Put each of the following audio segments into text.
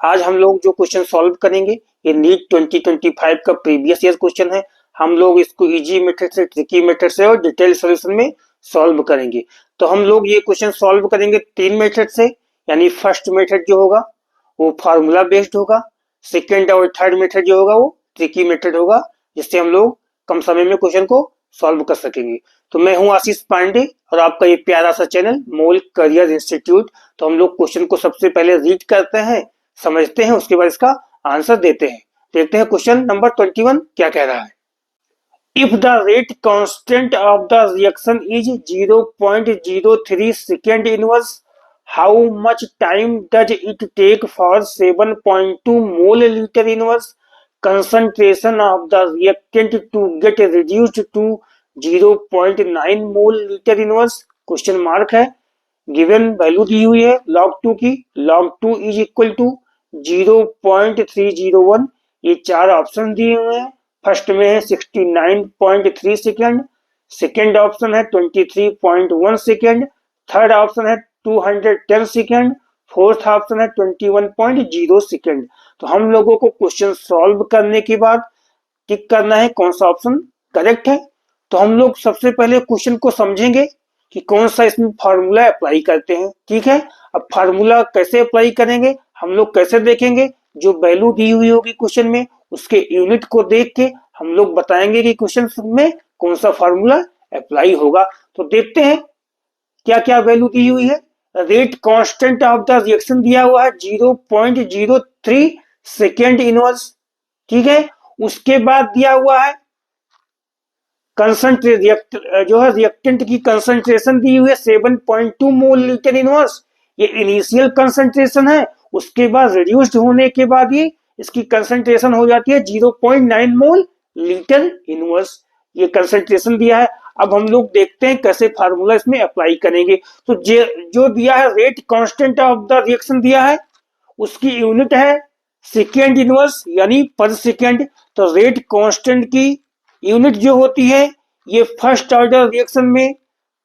आज हम लोग जो क्वेश्चन सॉल्व करेंगे ये नीट 2025 का प्रीवियस ईयर क्वेश्चन है। हम लोग इसको इजी मेथड से, ट्रिकी मेथड से और डिटेल सॉल्यूशन में सॉल्व करेंगे। तो हम लोग ये क्वेश्चन सॉल्व करेंगे तीन मेथड से, यानी फर्स्ट मेथड जो होगा वो फार्मूला बेस्ड होगा, सेकेंड और थर्ड मेथड जो होगा वो ट्रिकी मेथड होगा, जिससे हम लोग कम समय में क्वेश्चन को सॉल्व कर सकेंगे। तो मैं हूं आशीष पांडे और आपका ये प्यारा सा चैनल मोल करियर इंस्टीट्यूट। तो हम लोग क्वेश्चन को सबसे पहले रीड करते हैं, समझते हैं, उसके बाद इसका आंसर देते हैं। देखते हैं क्वेश्चन नंबर 21 क्या कह रहा है। If the rate constant of the reaction is 0.03 second inverse, how much time does it take for 7.2 mole litre inverse concentration of the reactant to get reduced to 0.9 mole litre inverse? Question mark है। Given value दी हुई है log 2 की, log 2 is equal to 0.301। ये चार option दिए हुए हैं। फर्स्ट में है 69.3 सेकेंड, सेकेंड ऑप्शन है 23.1 सेकेंड, थर्ड ऑप्शन है 210 सेकेंड, फोर्थ ऑप्शन है 21.0 सेकेंड। तो हम लोगों को क्वेश्चन सॉल्व करने के बाद टिक करना है कौन सा ऑप्शन करेक्ट है। तो हम लोग सबसे पहले क्वेश्चन को समझेंगे कि कौन सा इसमें फार्मूला अप्लाई करते हैं। ठीक है, अब फार्मूला कैसे अप्लाई करेंगे हम लोग कैसे देखेंगे, जो वैल्यू दी हुई होगी क्वेश्चन में उसके यूनिट को देख के हम लोग बताएंगे कि क्वेश्चन में कौन सा फार्मूला अप्लाई होगा। तो देखते हैं क्या क्या वैल्यू दी हुई है। Rate constant of the reaction दिया हुआ है 0.03 सेकेंड इनवर्स। ठीक है, उसके बाद दिया हुआ है जो है रिएक्टेंट की कंसंट्रेशन दी हुई है 7.2 मोल लीटर इनवर्स। ये इनिशियल कंसंट्रेशन है, उसके बाद रिड्यूस्ड होने के बाद ये इसकी कंसंट्रेशन हो जाती है 0.9 मोल लीटर इनवर्स। ये कंसंट्रेशन दिया है। अब हम लोग देखते हैं कैसे फार्मूला इसमें अप्लाई करेंगे। तो जो दिया है rate constant of the reaction दिया है, उसकी यूनिट है सेकेंड इनवर्स यानी पर सेकेंड। तो रेट कांस्टेंट की यूनिट जो होती है ये फर्स्ट ऑर्डर रिएक्शन में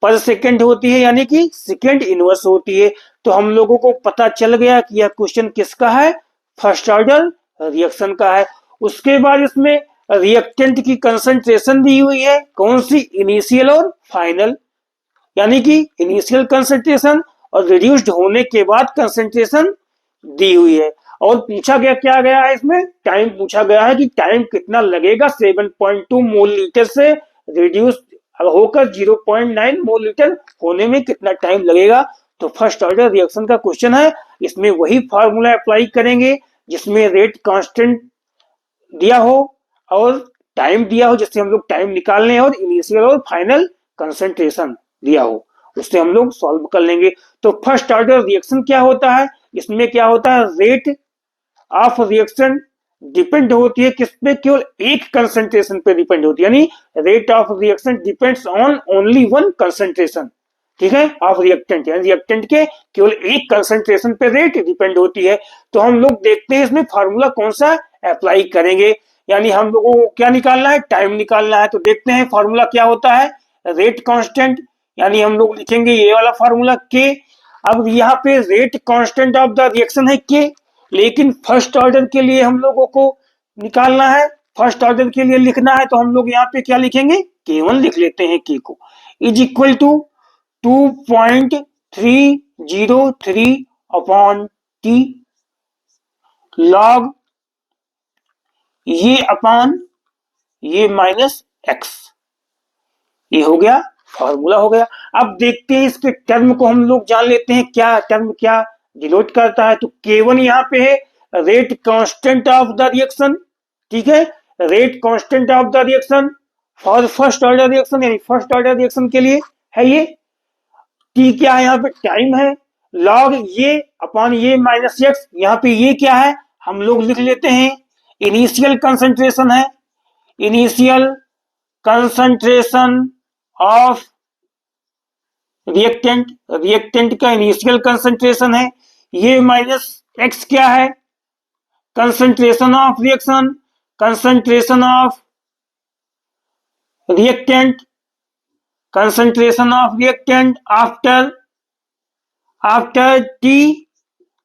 पर सेकेंड होती है, यानी कि सेकेंड इनवर्स होती है। तो हम लोगों को पता चल गया कि यह क्वेश्चन किसका है, फर्स्ट ऑर्डर रिएक्शन का है। उसके बाद इसमें रिएक्टेंट की कंसंट्रेशन दी हुई है, कौन सी, इनिशियल और फाइनल, यानी कि इनिशियल कंसंट्रेशन और रिड्यूस्ड होने के बाद कंसंट्रेशन दी हुई है। और पूछा गया क्या गया है, इसमें टाइम पूछा गया है कि टाइम कितना लगेगा 7.2 मोल लीटर से रिड्यूस होकर 0.9 मोल लीटर होने में कितना टाइम लगेगा। तो फर्स्ट ऑर्डर रिएक्शन का क्वेश्चन है, इसमें वही फार्मूला अप्लाई करेंगे जिसमें रेट कांस्टेंट दिया हो और टाइम दिया हो, जिससे हम लोग टाइम निकालने हैं, और इनिशियल और फाइनल कंसंट्रेशन दिया हो, उससे हम लोग सॉल्व कर लेंगे। तो फर्स्ट ऑर्डर रिएक्शन क्या होता है, इसमें क्या होता है, रेट ऑफ रिएक्शन डिपेंड होती है किस पे, केवल एक कंसंट्रेशन पे डिपेंड होती है, यानी rate of reaction depends on only one concentration. ठीक है, ऑफ रिएक्टेंट, यानी रिएक्टेंट के केवल एक कंसंट्रेशन पे रेट डिपेंड होती है। तो हम लोग देखते हैं इसमें फार्मूला कौन सा अप्लाई करेंगे, यानी हम लोगों को क्या निकालना है, टाइम निकालना है। तो देखते हैं फार्मूला क्या होता है, रेट कांस्टेंट, यानी हम लोग लिखेंगे ये वाला फार्मूला के। अब यहाँ पे rate constant of the reaction है के, लेकिन फर्स्ट ऑर्डर के लिए हम लोगों को निकालना है, फर्स्ट ऑर्डर के लिए लिखना है। तो हम लोग यहाँ पे क्या लिखेंगे, K1 लिख लेते हैं, के को is equal to 2.303 upon t log ये अपॉन ये माइनस एक्स। ये हो गया, फॉर्मूला हो गया। अब देखते हैं इसके टर्म को हम लोग जान लेते हैं, क्या टर्म क्या डिनोट करता है। तो K1 यहाँ पे है rate constant of the reaction. ठीक है, rate constant of the reaction for first order reaction, यानी फर्स्ट ऑर्डर रिएक्शन के लिए है ये। टी क्या है, यहाँ पे टाइम है, लॉग ये अपॉन ये माइनस एक्स। यहाँ पे ये क्या है, हम लोग लिख लेते हैं इनिशियल कंसंट्रेशन है, initial concentration of reactant, reactant का इनिशियल कंसंट्रेशन है। ये माइनस एक्स क्या है, concentration of reaction, concentration of reactant, concentration of reactant after T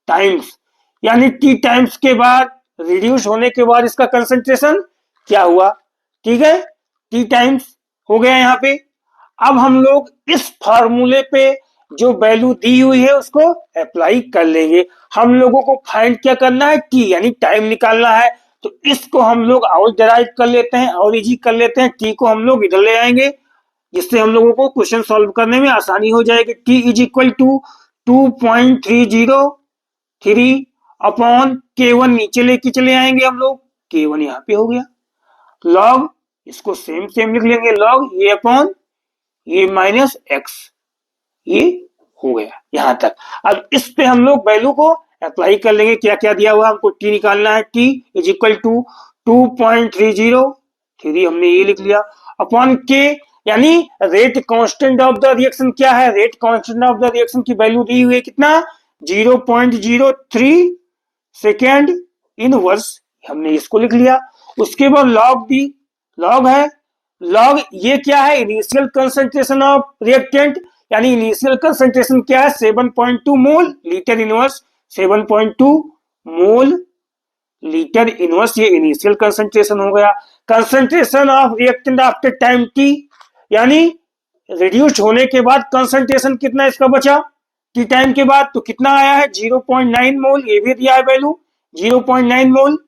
times. यानी टी टाइम्स के बाद रिड्यूस होने के बाद इसका कंसंट्रेशन क्या हुआ, ठीक है, टी टाइम्स हो गया यहाँ पे। अब हम लोग इस फार्मूले पे जो वैल्यू दी हुई है उसको अप्लाई कर लेंगे। हम लोगों को फाइंड क्या करना है, टी यानी टाइम निकालना है। तो इसको हम लोग और डिराइव कर लेते हैं और इजी कर लेते हैं। टी को हम लोग इधर ले आएंगे जिससे हम लोगों को क्वेश्चन सॉल्व करने में आसानी हो जाएगी। T is equal to 2.303 upon K1 नीचे लेके चले आएंगे हम लोग, K1 यहाँ पे हो गया, लॉग इसको सेम सेम लिख लेंगे, लॉग ये अपॉन ये माइनस एक्स, ये हो गया यहाँ तक। अब इस पे हम लोग वैल्यू को अप्लाई कर लेंगे। क्या क्या दिया हुआ हमको, टी निकालना है, टी इज इक्वल टू 2.303 हमने ये लिख लिया अपॉन के, यानी rate constant of the reaction क्या है, rate constant of the reaction की वैल्यू दी हुई है कितना, 0.03 सेकेंड इनवर्स, हमने इसको लिख लिया। उसके बाद लॉग दी, लॉग है, लॉग ये क्या है, इनिशियल कंसंट्रेशन ऑफ रिएक्टेंट, यानी इनिशियल कंसंट्रेशन क्या है 7.2 mole litre inverse, 7.2 mole litre inverse, ये इनिशियल कंसंट्रेशन हो गया। Concentration of reactant after time T, यानी रिड्यूस्ड होने के बाद कंसंट्रेशन कितना इसका बचा टी टाइम के बाद, तो कितना आया है 0.9 मोल, ये भी दिया है वैल्यू 0.9 मोल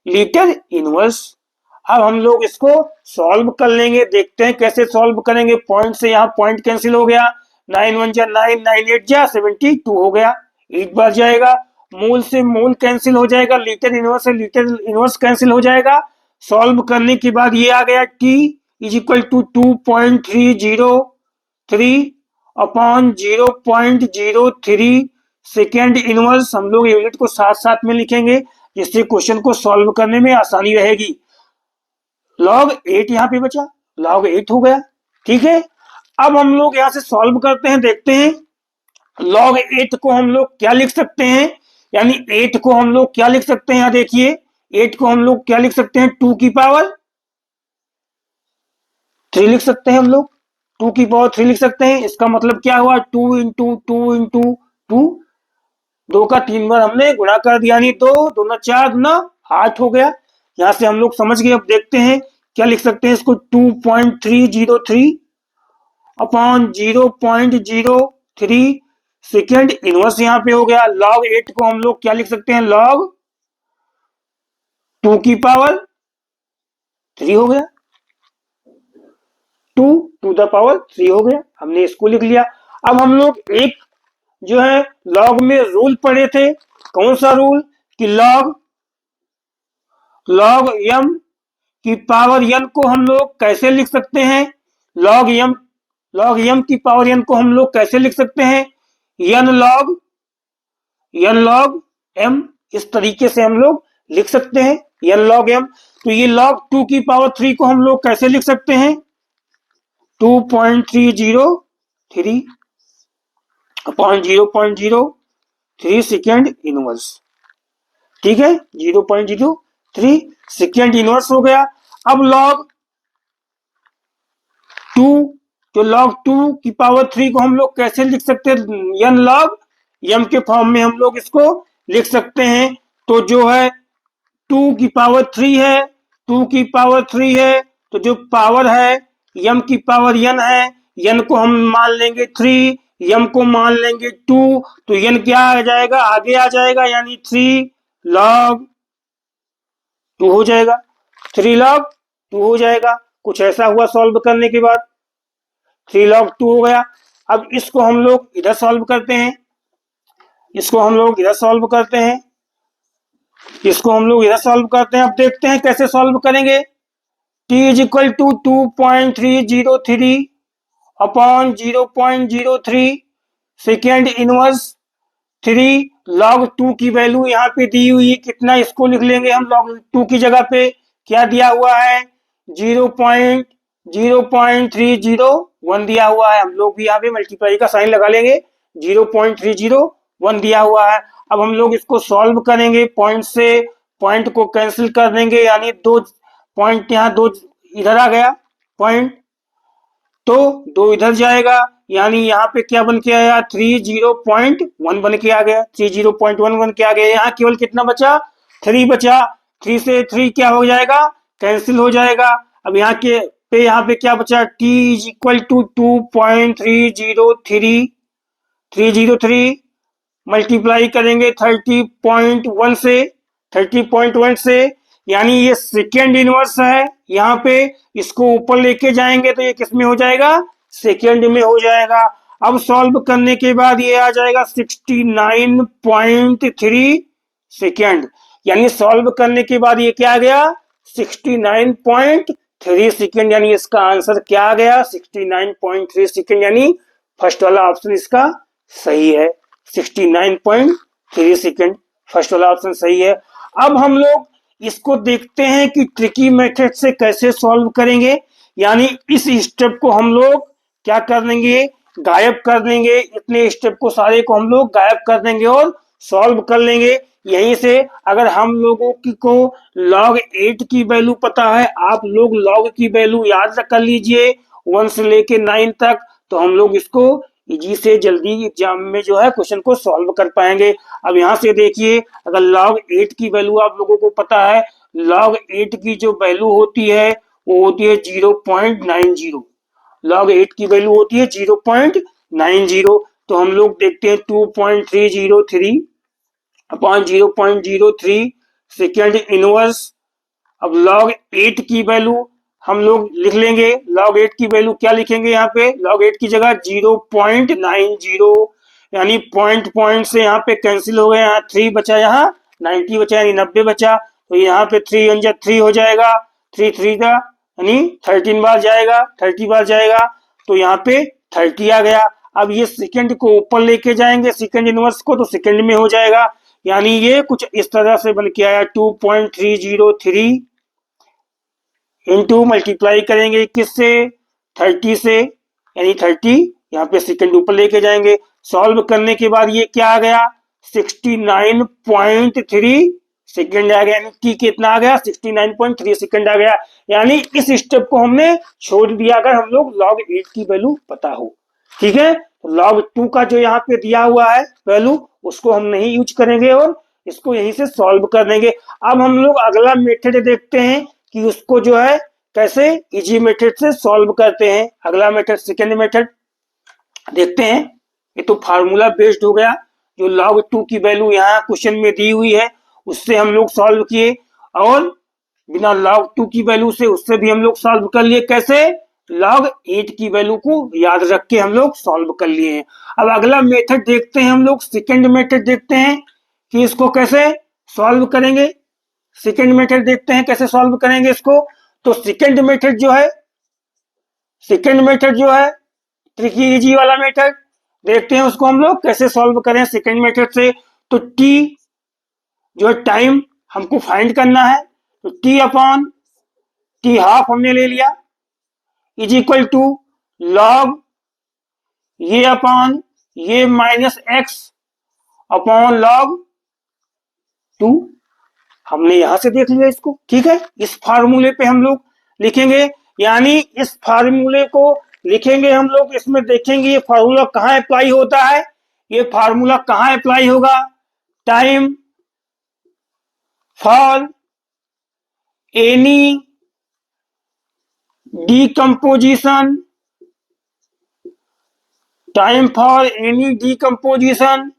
लीटर इनवर्स। अब हम लोग इसको सॉल्व कर लेंगे, देखते हैं कैसे सॉल्व करेंगे। पॉइंट से यहाँ पॉइंट कैंसिल हो गया, 9 1 जा 9, 9 8 जा 72 हो गया, 8 बार जाएगा, मोल से मोल कैंसिल हो जाएगा, लीटर इनवर्स से लीटर इनवर्स कैंसिल हो जाएगा। सॉल्व करने के बाद ये आ गया T is equal to 2.303 upon 0.03 second inverse. हम लोग यूनिट को साथ साथ में लिखेंगे जिससे क्वेश्चन को सॉल्व करने में आसानी रहेगी। लॉग 8 यहाँ पे बचा, लॉग 8 हो गया, ठीक है। अब हम लोग यहाँ से सॉल्व करते हैं, देखते हैं लॉग 8 को हम लोग क्या लिख सकते हैं, यानी 8 को हम लोग क्या लिख सकते हैं, यहाँ देखिए 8 को हम लोग क्या लिख सकते हैं, 2 की पावर 3 लिख सकते हैं हम लोग, 2 की पावर 3 लिख सकते हैं। इसका मतलब क्या हुआ, 2 इंटू 2 इंटू 2, 2 का 3 बार हमने गुणा कर दिया, यानी 2 2 4 गुना 8 हो गया। यहां से हम लोग समझ गए। अब देखते हैं क्या लिख सकते हैं इसको, 2.303 अपॉन 0.03 सेकेंड इनवर्स यहाँ पे हो गया। लॉग 8 को हम लोग क्या लिख सकते हैं, लॉग 2 की पावर 3 हो गया, 2 टू द पावर 3 हो गया, हमने इसको लिख लिया। अब हम लोग एक जो है लॉग में रूल पढ़े थे, कौन सा रूल, कि लॉग m की पावर n को हम लोग कैसे लिख सकते हैं, लॉग m की पावर n को हम लोग कैसे लिख सकते हैं, n log m, इस तरीके से हम लोग लिख सकते हैं n log m। तो ये log 2 की पावर 3 को हम लोग कैसे लिख सकते हैं, 2.303 अपॉन 0.03 सेकेंड इनवर्स, ठीक है, 0.03 सेकेंड इनवर्स हो गया। अब log 2, तो log 2 की पावर 3 को हम लोग कैसे लिख सकते हैं, n log m के फॉर्म में हम लोग इसको लिख सकते हैं। तो जो है 2 की पावर 3 है, 2 की पावर 3 है, तो जो पावर है m की पावर n है, n को हम मान लेंगे 3, m को मान लेंगे 2, तो n क्या आ जाएगा, आगे आ जाएगा, यानी 3 log 2 हो जाएगा, 3 log 2 हो जाएगा। कुछ ऐसा हुआ सॉल्व करने के बाद, 3 log 2 हो गया। अब इसको हम लोग इधर सॉल्व करते हैं, इसको हम लोग इधर सॉल्व करते हैं, इसको हम लोग इधर सॉल्व करते हैं। अब देखते हैं कैसे सॉल्व करेंगे। T is equal to 2.303 upon 0.03 second inverse 3 log 2 की वैल्यू यहाँ पे दी हुई है कितना, इसको लिख लेंगे हम log 2 की जगह पे क्या दिया हुआ है, 0.0301 दिया हुआ है। हम लोग भी यहाँ पे मल्टीप्लाई का साइन लगा लेंगे, 0.301 दिया हुआ है। अब हम लोग इसको सॉल्व करेंगे, पॉइंट से पॉइंट को कैंसिल कर देंगे, यानी 2 पॉइंट यहाँ 2 इधर आ गया पॉइंट, तो 2 इधर जाएगा, यानी यहाँ पे क्या बन के आया, 30.1 बन के आ गया, 30.1 बन के आ गया। यहाँ केवल कितना बचा, 3 बचा। 3 से 3 क्या हो जाएगा, कैंसिल हो जाएगा। अब यहाँ के पे यहाँ पे क्या बचा, t is equal to 2.303 multiply करेंगे 30.1 से, 30.1 से, यानी ये सेकेंड इनवर्स है। यहाँ पे इसको ऊपर लेके जाएंगे तो ये किस में हो जाएगा, सेकेंड में हो जाएगा। अब सॉल्व करने के बाद ये आ जाएगा 69.3 सेकेंड, यानी सॉल्व करने के बाद ये क्या आ गया, 69.3 सेकेंड, यानी इसका आंसर क्या आ गया, 69.3 सेकेंड, यानी फर्स्ट वाला ऑप्शन इसका सही है। 69.3 सेकेंड फर्स्ट वाला ऑप्शन सही है। अब हम लोग इसको देखते हैं कि ट्रिकी मेथड से कैसे सॉल्व करेंगे। यानी इस स्टेप को हम लोग क्या कर देंगे, गायब कर देंगे। इतने स्टेप को सारे को हम लोग गायब कर देंगे और सॉल्व कर लेंगे। यहीं से अगर हम लोगों को log 8 की वैल्यू पता है, आप लोग log की वैल्यू याद कर लीजिए 1 से लेके 9 तक, तो हम लोग इसको इजी से जल्दी एग्जाम में जो है क्वेश्चन को सॉल्व कर पाएंगे। अब यहाँ से देखिए, अगर log 8 की वैल्यू आप लोगों को पता है, log 8 की जो वैल्यू होती है वो होती है 0.90। log 8 की वैल्यू होती है 0.90। तो हम लोग देखते हैं 2.303 अपॉन 0.03 सेकेंड इनवर्स। अब log 8 की वैल्यू हम लोग लिख लेंगे। log 8 की वैल्यू क्या लिखेंगे, यहाँ पे log 8 की जगह 0.90, यानी पॉइंट से यहाँ पे कैंसिल हो गया, यहाँ 3 बचा, यहाँ 90 बचा, यानी 90 बचा। तो यहाँ पे 3 हो जाएगा, 3 का यानी 13 बार जाएगा, 30 बार जाएगा, तो यहाँ पे 30 आ गया। अब ये सेकंड को ऊपर लेके जाएंगे, सेकंड इनवर्स को, तो सेकंड में हो जाएगा। यानी ये कुछ इस तरह से बन के आया 2.303 इंटू मल्टीप्लाई करेंगे किससे, 30 से, यानी 30 यहाँ पे सेकंड ऊपर लेके जाएंगे। सॉल्व करने के बाद ये क्या आ गया, 69.3 सेकंड आ गया, यानी टी कितना आ गया, 69.3 सेकंड आ गया। यानी इस स्टेप को हमने छोड़ दिया अगर हम लोग log 8 की वैल्यू पता हो। ठीक है, log 2 का जो यहाँ पे दिया हुआ है वैल्यू, उसको हम नहीं यूज करेंगे और इसको यहीं से सॉल्व कर देंगे। अब हम लोग अगला मेथड देखते हैं कि उसको जो है कैसे इजी मेथड से सॉल्व करते हैं। अगला मेथड, सेकेंड मेथड देखते हैं। ये तो फार्मूला बेस्ड हो गया, जो log 2 की वैल्यू यहाँ क्वेश्चन में दी हुई है उससे हम लोग सॉल्व किए, और बिना log 2 की वैल्यू से उससे भी हम लोग सॉल्व कर लिए। कैसे, log 8 की वैल्यू को याद रख के हम लोग सॉल्व कर लिए हैं। अब अगला मेथड देखते हैं हम लोग, सेकेंड मेथड देखते हैं कि इसको कैसे सॉल्व करेंगे। सेकेंड मेथड देखते हैं कैसे सॉल्व करेंगे इसको। तो सेकेंड मेथड जो है, ट्रिकी इजी वाला मेथड देखते हैं, उसको हम लोग कैसे सॉल्व करें सेकेंड मेथड से। तो टी जो है टाइम हमको फाइंड करना है, तो टी अपॉन टी हाफ हमने ले लिया, इज इक्वल टू लॉग ये अपॉन ये माइनस एक्स अपॉन लॉग 2। हमने यहां से देख लिया इसको। ठीक है, इस फार्मूले पे हम लोग लिखेंगे, यानी इस फार्मूले को लिखेंगे हम लोग। इसमें देखेंगे ये फार्मूला कहाँ अप्लाई होता है। ये फार्मूला कहाँ अप्लाई होगा, time for any decomposition, time for any decomposition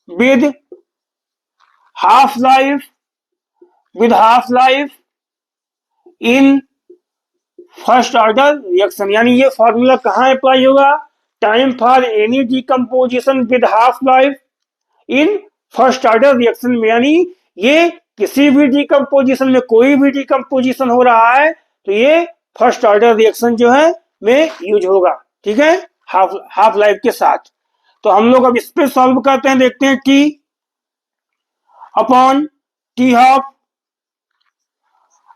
with half life in first order reaction. यानी ये फॉर्मूला कहाँ अप्लाई होगा, time for any decomposition with half life in first order reaction में। यानी ये किसी भी डिकम्पोजिशन में, कोई भी डिकम्पोजिशन हो रहा है तो ये फर्स्ट ऑर्डर रिएक्शन जो है में यूज होगा। ठीक है, हाफ लाइफ के साथ। तो हम लोग अब इस पे सॉल्व करते हैं, देखते हैं टी अपॉन टी हाफ।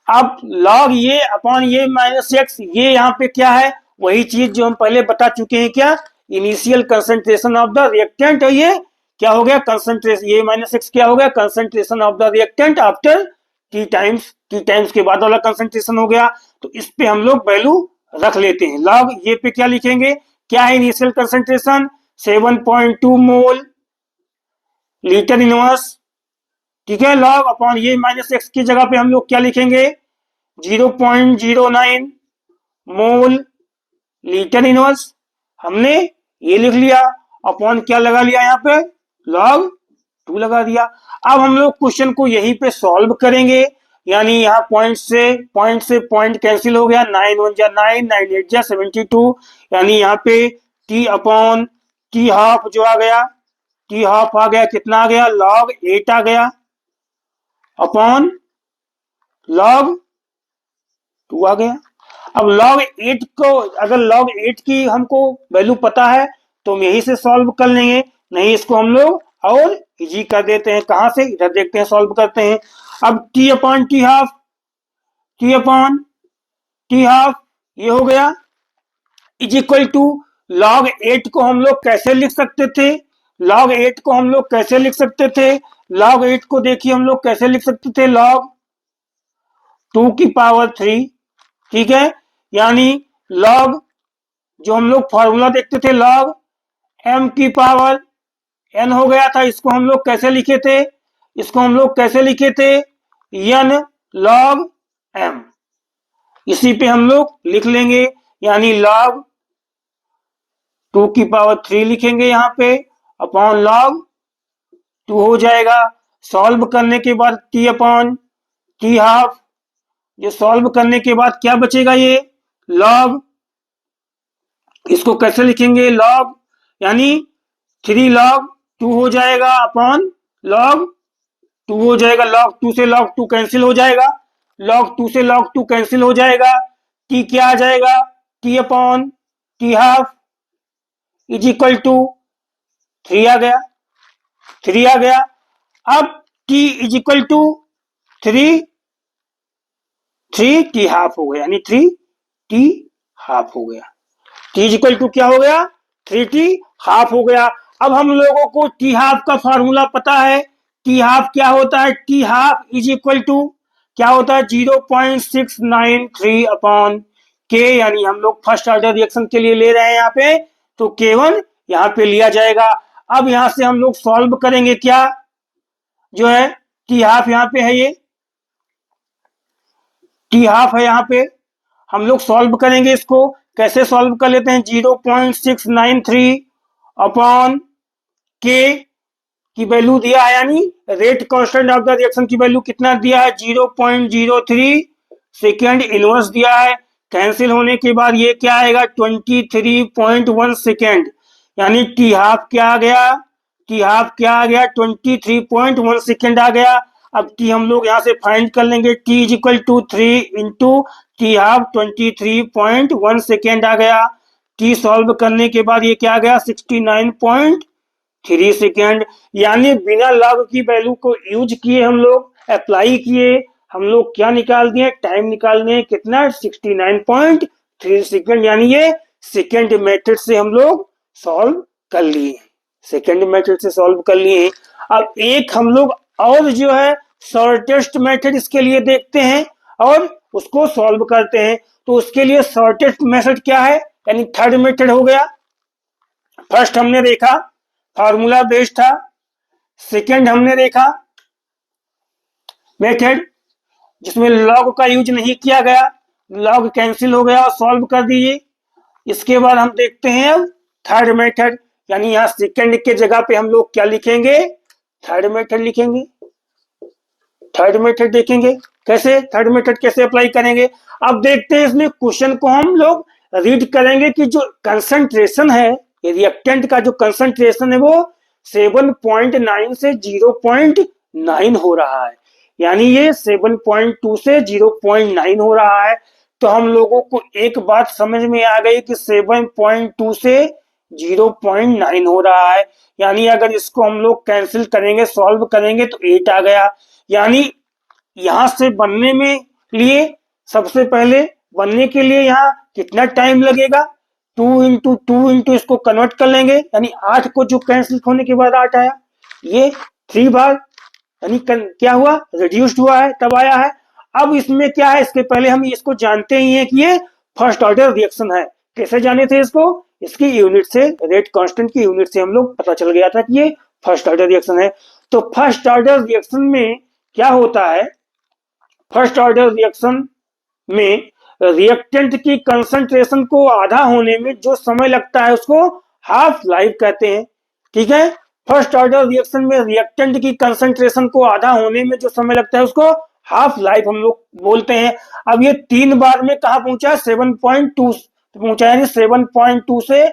अब लॉग ये अपॉन ये माइनस एक्स, ये यहाँ पे क्या है, वही चीज जो हम पहले बता चुके हैं, क्या, initial concentration of the reactant. और ये क्या हो गया, कंसंट्रेशन, ये माइनस एक्स क्या हो गया, concentration of the reactant after T times के बाद वाला कंसंट्रेशन हो गया। तो इस पे हम लोग वैल्यू रख लेते हैं। लॉग ये पे क्या लिखेंगे, क्या है initial concentration 7.2 mole litre inverse, ठीक है। लॉग अपॉन ये -x की जगह पे हम लोग क्या लिखेंगे 0.09 मोल लीटर इनवर्स, हमने ये लिख लिया। अपॉन क्या लगा लिया यहाँ पे log 2 लगा दिया। अब हम लोग क्वेश्चन को यहीं पे सॉल्व करेंगे, यानी यहाँ पॉइंट से पॉइंट कैंसिल हो गया, 9 1 जा 9, 9 8 जा 72, यानी यहाँ पे t अपॉन t हाफ जो आ गया, t हाफ आ गया, कितना आ गया log 8 आ गया अपॉन log 2 आ गया। अब log 8 को, अगर log 8 की हमको वैल्यू पता है तो हम यही से सॉल्व कर लेंगे, नहीं इसको हम लोग और इजी कर देते हैं। कहां से, इधर देखते हैं, सॉल्व करते हैं। अब t upon t half, t upon t half ये हो गया इज इक्वल टू log 8 को हम लोग कैसे लिख सकते थे, log 8 को हम लोग कैसे लिख सकते थे, log 8 को देखिए हम लोग कैसे लिख सकते थे log 2 की पावर 3, ठीक है। यानी log जो हम लोग फॉर्मूला देखते थे log m की पावर n हो गया था, इसको हम लोग कैसे लिखे थे, इसको हम लोग कैसे लिखे थे n log m, इसी पे हम लोग लिख लेंगे, यानी log 2 की पावर 3 लिखेंगे यहाँ पे अपॉन log 2 हो जाएगा। सॉल्व करने के बाद t अपॉन टी हाफ, ये सॉल्व करने के बाद क्या बचेगा ये log, इसको कैसे लिखेंगे log, यानी 3 log 2 हो जाएगा अपॉन log 2 हो जाएगा, log 2 से log 2 कैंसिल हो जाएगा, log 2 से log 2 कैंसिल हो जाएगा, t क्या आ जाएगा t upon t half is equal to 3 आ गया, 3 आ गया। अब t is equal to 3 t half हो गया, यानी 3 टी हाफ हो गया, t इज इक्वल टू क्या हो गया 3 टी हाफ हो गया। अब हम लोगों को टी हाफ का फॉर्मूला पता है, टी हाफ क्या होता है, t half is equal to क्या होता है 0.693 अपॉन के, यानी हम लोग फर्स्ट ऑर्डर रिएक्शन के लिए ले रहे हैं यहाँ पे, तो K1 यहाँ पे लिया जाएगा। अब यहाँ से हम लोग सॉल्व करेंगे, क्या जो है टी हाफ यहाँ पे है, ये टी हाफ है यहाँ पे, हम लोग सॉल्व करेंगे, इसको कैसे सॉल्व कर लेते हैं 0.693 अपॉन के की वैल्यू दिया है, यानी rate constant of the reaction की वैल्यू कितना दिया है 0.03 सेकेंड इनवर्स दिया है, कैंसिल होने के बाद ये क्या आएगा 23.1 सेकेंड, यानी टी हाफ क्या आ गया, टी हाफ क्या आ गया 23.1 सेकेंड आ गया। अब टी हम लोग यहाँ से फाइंड कर लेंगे, T is equal to 3 into T half 23.1 second आ गया। टी सॉल्व करने के बाद ये क्या आ गया 69.3 सेकेंड, यानी बिना लॉग की वैल्यू को यूज किए हम लोग अप्लाई किए, हम लोग क्या निकाल दिए टाइम निकाल दिए कितना 69.3 सेकेंड, यानी ये सेकेंड मेथड से हम लोग सॉल्व कर लिए, सेकेंड मेथड से सॉल्व कर लिए। अब एक हम लोग और जो है शॉर्टेस्ट मेथड इसके लिए देखते हैं और उसको सॉल्व करते हैं, तो उसके लिए शॉर्टेस्ट मेथड क्या है, यानी थर्ड मेथड हो गया। फर्स्ट हमने देखा फार्मूला बेस्ड था, सेकेंड हमने देखा मेथड जिसमें लॉग का यूज नहीं किया गया, लॉग कैंसिल हो गया और सॉल्व कर दीजिए। इसके बाद हम देखते हैं अब थर्ड मेथड, यानी यहाँ सेकेंड के जगह पे हम लोग क्या लिखेंगे थर्ड मेथड लिखेंगे, थर्ड मेथड देखेंगे कैसे, थर्ड मेथड कैसे अप्लाई करेंगे। अब देखते हैं इसमें क्वेश्चन को हम लोग रीड करेंगे कि जो कंसंट्रेशन है रिएक्टेंट का, जो कंसंट्रेशन है वो 7.9 से 0.9 हो रहा है, यानी ये 7.2 से 0.9 हो रहा है। तो हम लोगों को एक बात समझ में आ गई कि 7.2 से 0.9 हो रहा है, यानी अगर इसको हम लोग कैंसिल करेंगे सॉल्व करेंगे तो 8 आ गया, यानी यहां से बनने में लिए सबसे पहले बनने के लिए यहाँ कितना टाइम लगेगा 2 इंटू इसको कन्वर्ट कर लेंगे, यानी 8 को जो कैंसिल होने के बाद 8 आया, ये 3 बार यानी क्या हुआ रिड्यूस्ड हुआ है तब आया है। अब इसमें क्या है, इसके पहले हम इसको जानते ही हैं कि ये फर्स्ट ऑर्डर रिएक्शन है। कैसे जाने थे इसको, इसकी यूनिट से, रेट कांस्टेंट की यूनिट से हम लोग पता चल गया था कि ये फर्स्ट ऑर्डर रिएक्शन है। तो फर्स्ट ऑर्डर रिएक्शन में क्या होता है, फर्स्ट ऑर्डर रिएक्शन में रिएक्टेंट की कंसंट्रेशन को आधा होने में जो समय लगता है उसको हाफ लाइफ कहते हैं। ठीक है, फर्स्ट ऑर्डर रिएक्शन में रिएक्टेंट की कंसंट्रेशन को आधा होने में जो समय लगता है उसको हाफ लाइफ हम लोग बोलते हैं। अब ये 3 बार में कहा पहुंचा, 7.2 पहुंचा, यानी 7.2 से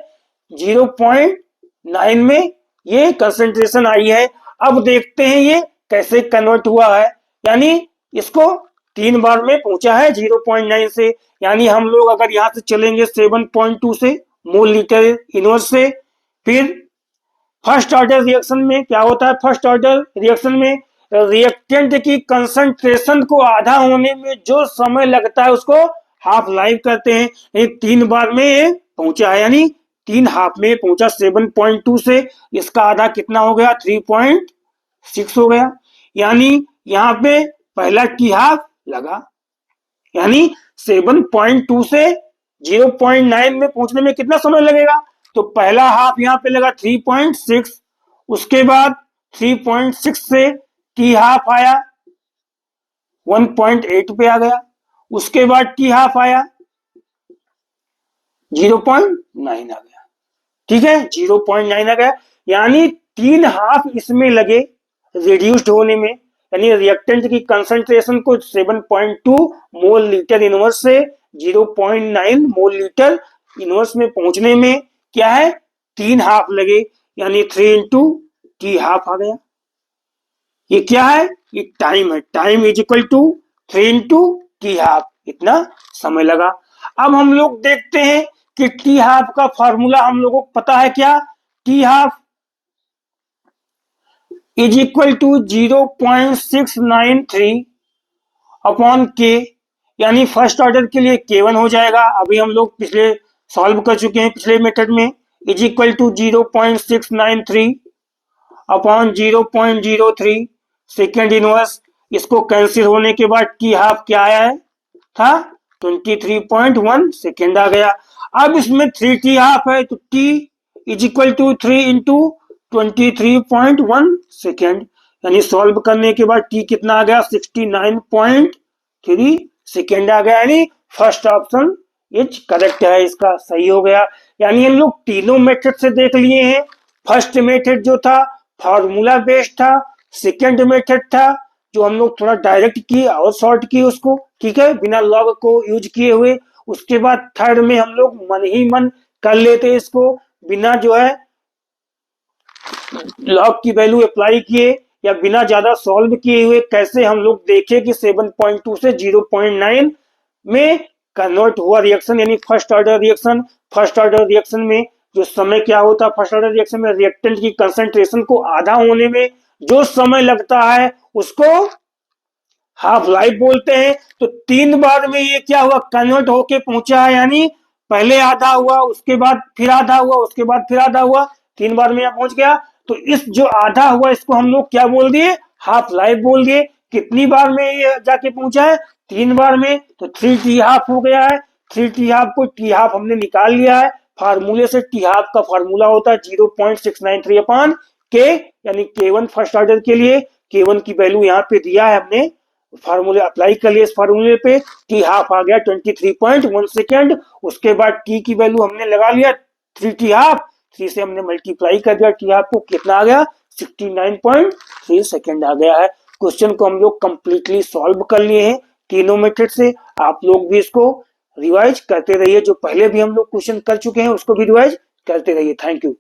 0.9 में ये कंसंट्रेशन आई है। अब देखते हैं ये कैसे कन्वर्ट हुआ है, यानी इसको 3 बार में पहुंचा है 0.9 से, यानी हम लोग अगर यहां से चलेंगे 7.2 से मोल लीटर इनवर्स से, फिर फर्स्ट ऑर्डर रिएक्शन में क्या होता है, फर्स्ट ऑर्डर रिएक्शन में रिएक्टेंट की कंसंट्रेशन को आधा होने में जो समय लगता है उसको हाफ लाइफ कहते हैं। 3 बार में पहुंचा है, यानी 3 हाफ में पहुंचा 7.2 से, इसका आधा कितना हो गया, 3.6 हो गया, यानी यहाँ पे पहला टी हाफ लगा, यानी 7.2 से 0.9 में पहुंचने में कितना समय लगेगा, तो पहला हाफ यहाँ पे लगा 3.6, उसके बाद 3.6 से टी हाफ आया 1.8 पे आ गया, उसके बाद टी हाफ आया 0.9 आ गया। ठीक है, 0.9 आ गया, यानी 3 हाफ इसमें लगे रिड्यूस्ड होने में, यानी रिएक्टेंट की कंसंट्रेशन को 7.2 मोल लीटर इनवर्स से 0.9 मोल लीटर इनवर्स में पहुंचने में क्या है, 3 हाफ लगे, यानी 3 इंटू टी हाफ आ गया। ये क्या है, ये टाइम है, time is equal to 3 into T half, इतना समय लगा। अब हम लोग देखते हैं कि टी हाफ का फॉर्मूला हम लोगों को पता है क्या, t half is equal to 0.693 upon K, यानी फर्स्ट ऑर्डर के लिए K1 हो जाएगा, अभी हम लोग पिछले सॉल्व कर चुके हैं पिछले मेथड में, is equal to 0.693 upon 0.03 second inverse, इसको कैंसिल होने के बाद टी हाफ क्या आया है, था 23.1 सेकेंड आ गया। अब इसमें 3 टी हाफ है, तो t is equal to 3 into 23.1 second, यानी सॉल्व करने के बाद टी कितना आ गया, 69.3 सेकेंड आ गया, यानी फर्स्ट ऑप्शन इज करेक्ट है, इसका सही हो गया। यानी हम लोग तीनों मेथड से देख लिए हैं। फर्स्ट मेथड जो था फॉर्मूला बेस्ड था, सेकेंड मेथड था जो हम लोग थोड़ा डायरेक्ट किए और शॉर्ट किए उसको, ठीक है, बिना लॉग को यूज किए हुए। उसके बाद थर्ड में हम लोग मन ही मन कर लेते इसको, बिना जो है लॉग की वैल्यू अप्लाई किए या बिना ज्यादा सॉल्व किए हुए, कैसे हम लोग देखे कि 7.2 से 0.9 में कन्वर्ट हुआ रिएक्शन, यानी first order reaction. First order reaction में जो समय क्या होता है, फर्स्ट ऑर्डर रिएक्शन में रिएक्टेंट की कंसंट्रेशन को आधा होने में जो समय लगता है उसको हाफ लाइफ बोलते हैं। तो 3 बार में ये क्या हुआ, कन्वर्ट होके पहुंचा है, यानी पहले आधा हुआ, उसके बाद फिर आधा हुआ, उसके बाद फिर आधा हुआ, 3 बार में यहाँ पहुंच गया। तो इस जो आधा हुआ इसको हम लोग क्या बोल दिए, हाफ लाइफ बोल दिए। कितनी बार में ये जाके पहुंचा है, 3 बार में, तो 3 टी हाफ हो गया है। 3 टी हाफ को टी हाफ हमने निकाल लिया है फार्मूले से। टी हाफ का फार्मूला होता है 0.693 अपॉन के, यानी K1 फर्स्ट ऑर्डर के लिए K1 की वैल्यू यहाँ पे दिया है, हमने फार्मूले अप्लाई कर लिया इस फार्मूले पे। टी हाफ आ गया 23.1 सेकेंड, उसके बाद टी की वैल्यू हमने लगा लिया 3 टी हाफ, 3 से हमने मल्टीप्लाई कर दिया, टी हाफ को कितना आ गया, 69.3 सेकेंड आ गया है। क्वेश्चन को हम लोग कंप्लीटली सॉल्व कर लिए हैं तीनों मेथड से। आप लोग भी इसको रिवाइज करते रहिए, जो पहले भी हम लोग क्वेश्चन कर चुके हैं उसको भी रिवाइज करते रहिए। Thank you.